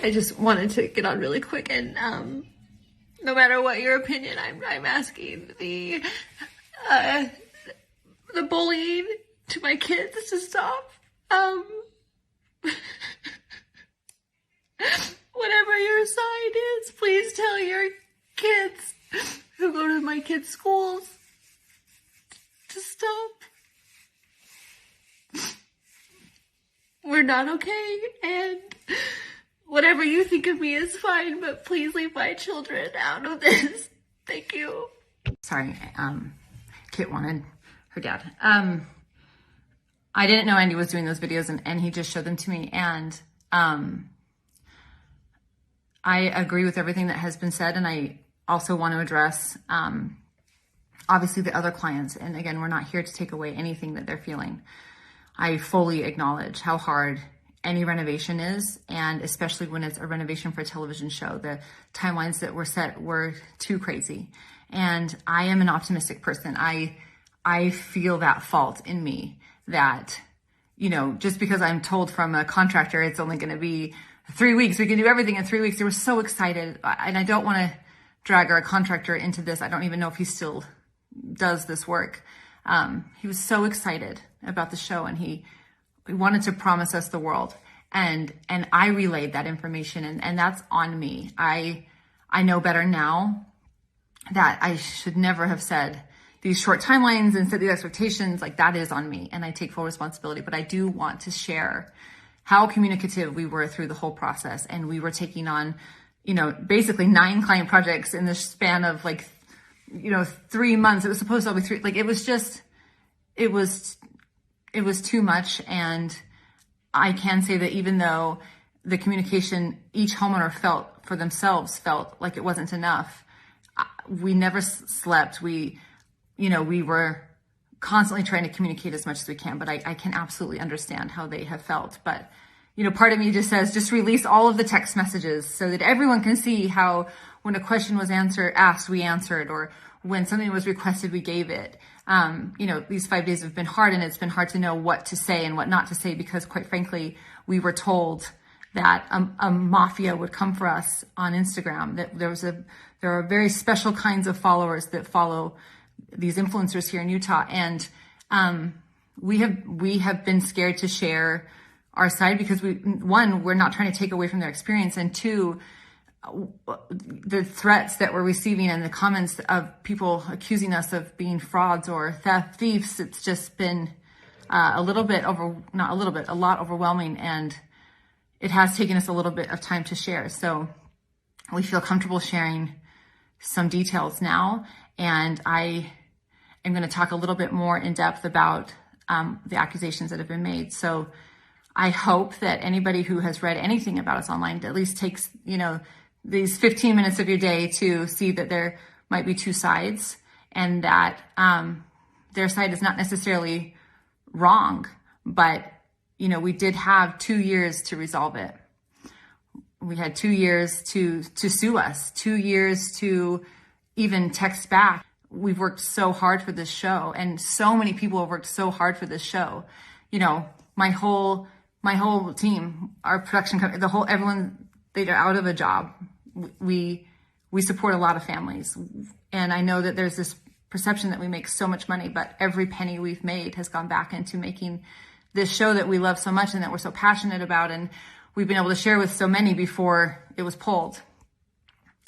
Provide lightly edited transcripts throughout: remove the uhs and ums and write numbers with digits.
I just wanted to get on really quick and no matter what your opinion, I'm asking the bullying to my kids to stop. Whatever your side is, please tell your kids who go to my kids' schools to stop. We're not okay, and whatever you think of me is fine, but please leave my children out of this. Thank you. Sorry, Kit wanted her dad. I didn't know Andy was doing those videos, and he just showed them to me, and I agree with everything that has been said, and I also want to address obviously the other clients, and again, we're not here to take away anything that they're feeling. I fully acknowledge how hard any renovation is, and especially when it's a renovation for a television show. The timelines that were set were too crazy, and I am an optimistic person. I feel that fault in me that, you know, just because I'm told from a contractor it's only going to be 3 weeks, we can do everything in 3 weeks. They were so excited, and I don't want to drag our contractor into this. I don't even know if he still does this work. He was so excited about the show, and he wanted to promise us the world. And I relayed that information, and that's on me. I know better now that I should never have said these short timelines and set these expectations. Like, that is on me, and I take full responsibility. But I do want to share how communicative we were through the whole process. And we were taking on, you know, basically 9 client projects in the span of 3 months. It was supposed to be 3. Like, it was just, it was too much. And I can say that even though the communication each homeowner felt for themselves felt like it wasn't enough, we never slept. We were constantly trying to communicate as much as we can, but I can absolutely understand how they have felt. But, you know, part of me just says, just release all of the text messages so that everyone can see how when a question was asked, we answered, or when something was requested, we gave it. You know, these 5 days have been hard, and it's been hard to know what to say and what not to say, because quite frankly, we were told that a mafia would come for us on Instagram, that there are very special kinds of followers that follow these influencers here in Utah. And we have been scared to share our side because we're not trying to take away from their experience, and 2, the threats that we're receiving and the comments of people accusing us of being frauds or thieves, it's just been a lot overwhelming, and it has taken us a little bit of time to share. So we feel comfortable sharing some details now, and I am going to talk a little bit more in depth about the accusations that have been made. So I hope that anybody who has read anything about us online at least takes, you know, these 15 minutes of your day to see that there might be 2 sides, and that their side is not necessarily wrong, but, you know, we did have 2 years to resolve it. We had 2 years to sue us, 2 years to even text back. We've worked so hard for this show, and so many people have worked so hard for this show. You know, my whole team, our production company, everyone, they're out of a job. We support a lot of families, and I know that there's this perception that we make so much money, but every penny we've made has gone back into making this show that we love so much and that we're so passionate about, and we've been able to share with so many before it was pulled.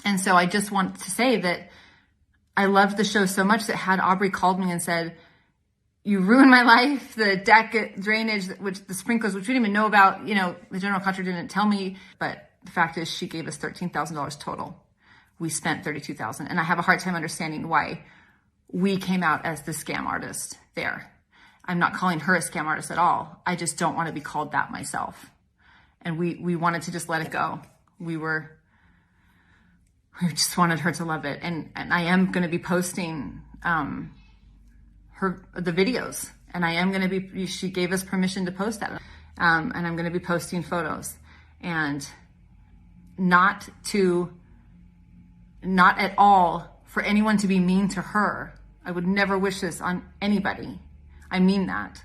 And so I just want to say that I loved the show so much that had Aubrey called me and said, "You ruined my life, the deck drainage, the sprinklers, which we didn't even know about, you know, the general contractor didn't tell me." But the fact is, she gave us $13,000 total. We spent $32,000. And I have a hard time understanding why we came out as the scam artist there. I'm not calling her a scam artist at all. I just don't want to be called that myself. And we wanted to just let it go. We just wanted her to love it. And I am going to be posting the videos. And I am going to be, she gave us permission to post that. And I'm going to be posting photos. And not at all for anyone to be mean to her. I would never wish this on anybody. I mean that.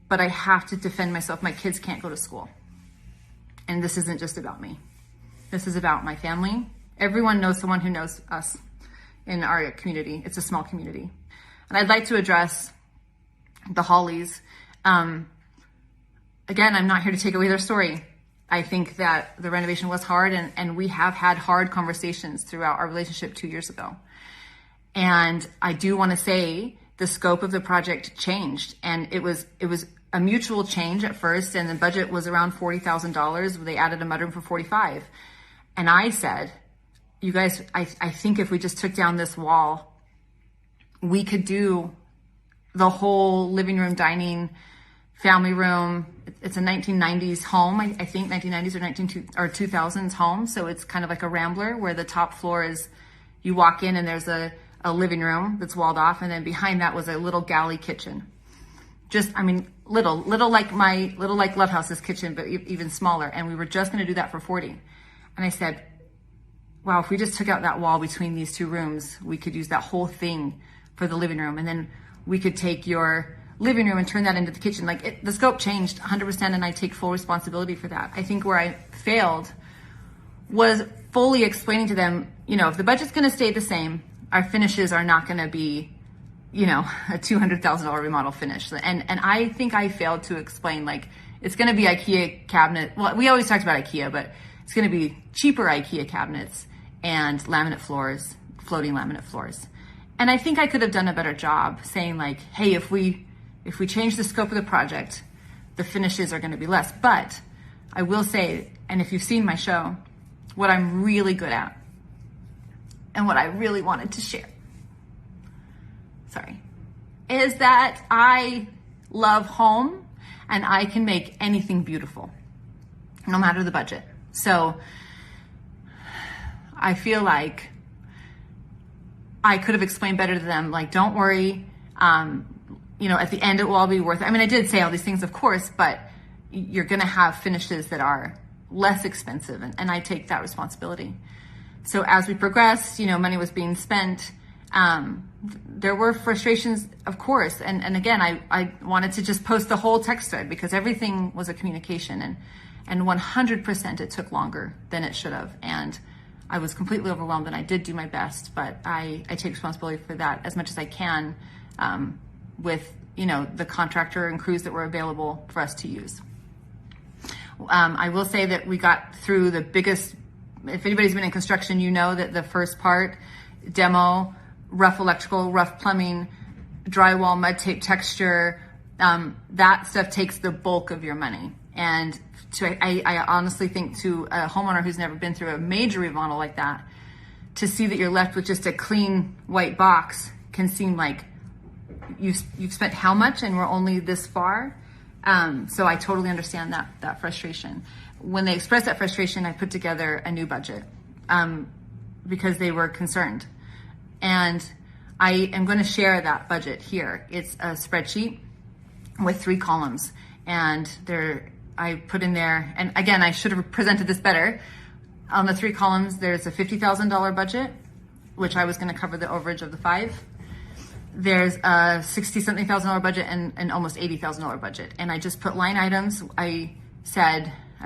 But I have to defend myself. My kids can't go to school. And this isn't just about me. This is about my family. Everyone knows someone who knows us in our community. It's a small community. And I'd like to address the Hollies. Again, I'm not here to take away their story. I think that the renovation was hard, and we have had hard conversations throughout our relationship 2 years ago. And I do want to say the scope of the project changed, and it was a mutual change at first, and the budget was around $40,000. They added a mudroom for $45,000. And I said, you guys, I think if we just took down this wall, we could do the whole living room, dining, family room. It's a 1990s home, I think 1990s or 2000s home. So it's kind of like a rambler where the top floor is, you walk in and there's a living room that's walled off. And then behind that was a little galley kitchen. Just, I mean, little like Love House's kitchen, but even smaller. And we were just going to do that for $40,000. And I said, wow, if we just took out that wall between these two rooms, we could use that whole thing for the living room. And then we could take your living room and turn that into the kitchen. Like the scope changed 100%, and I take full responsibility for that. I think where I failed was fully explaining to them, if the budget's going to stay the same, our finishes are not going to be, a $200,000 remodel finish. And I think I failed to explain, like, it's going to be IKEA cabinet. Well, we always talked about IKEA, but it's going to be cheaper IKEA cabinets and laminate floors, floating laminate floors. And I think I could have done a better job saying, like, hey, if we change the scope of the project, the finishes are going to be less. But I will say, and if you've seen my show, what I'm really good at and what I really wanted to share, is that I love home and I can make anything beautiful, no matter the budget. So I feel like I could have explained better to them, like, don't worry, at the end it will all be worth it. I mean, I did say all these things, of course, but you're going to have finishes that are less expensive, and I take that responsibility. So as we progressed, money was being spent. There were frustrations, of course, and again, I wanted to just post the whole text thread because everything was a communication, and 100% it took longer than it should have, and I was completely overwhelmed, and I did do my best, but I take responsibility for that as much as I can, with the contractor and crews that were available for us to use. I will say that we got through the biggest, if anybody's been in construction, that the first part, demo, rough electrical, rough plumbing, drywall, mud tape texture, that stuff takes the bulk of your money. And I honestly think to a homeowner who's never been through a major remodel like that, to see that you're left with just a clean white box can seem like you've spent how much and we're only this far. So I totally understand that frustration. When they expressed that frustration, I put together a new budget because they were concerned. And I am going to share that budget here. It's a spreadsheet with 3 columns, and I put in there, and again, I should have presented this better. On the 3 columns, there's a $50,000 budget, which I was going to cover the overage of the 5. There's a $60-something thousand budget and almost $80,000 budget. And I just put line items. I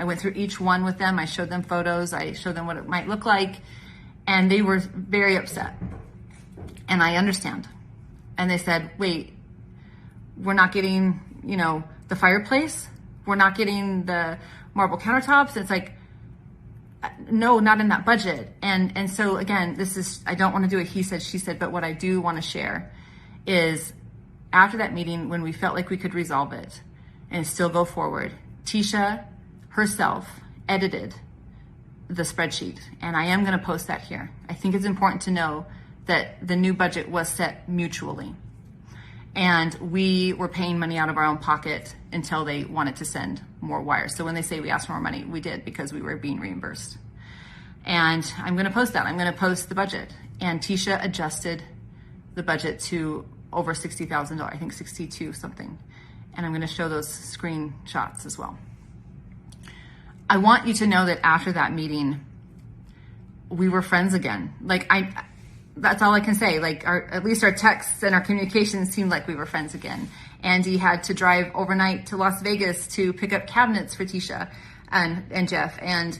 went through each one with them. I showed them photos. I showed them what it might look like. And they were very upset. And I understand. And they said, wait, we're not getting, the fireplace. We're not getting the marble countertops. It's like, no, not in that budget. And so again, I don't want to do a he said, she said, but what I do want to share is after that meeting, when we felt like we could resolve it and still go forward, Tisha herself edited the spreadsheet, and I am going to post that here. I think it's important to know that the new budget was set mutually, and we were paying money out of our own pocket until they wanted to send more wires. So when they say we asked for more money, we did, because we were being reimbursed. And I'm going to post that. I'm going to post the budget. And Tisha adjusted the budget to over $60,000, I think 62 something. And I'm going to show those screenshots as well. I want you to know that after that meeting, we were friends again. That's all I can say. At least our texts and our communications seemed like we were friends again. Andy had to drive overnight to Las Vegas to pick up cabinets for Tisha and Jeff. And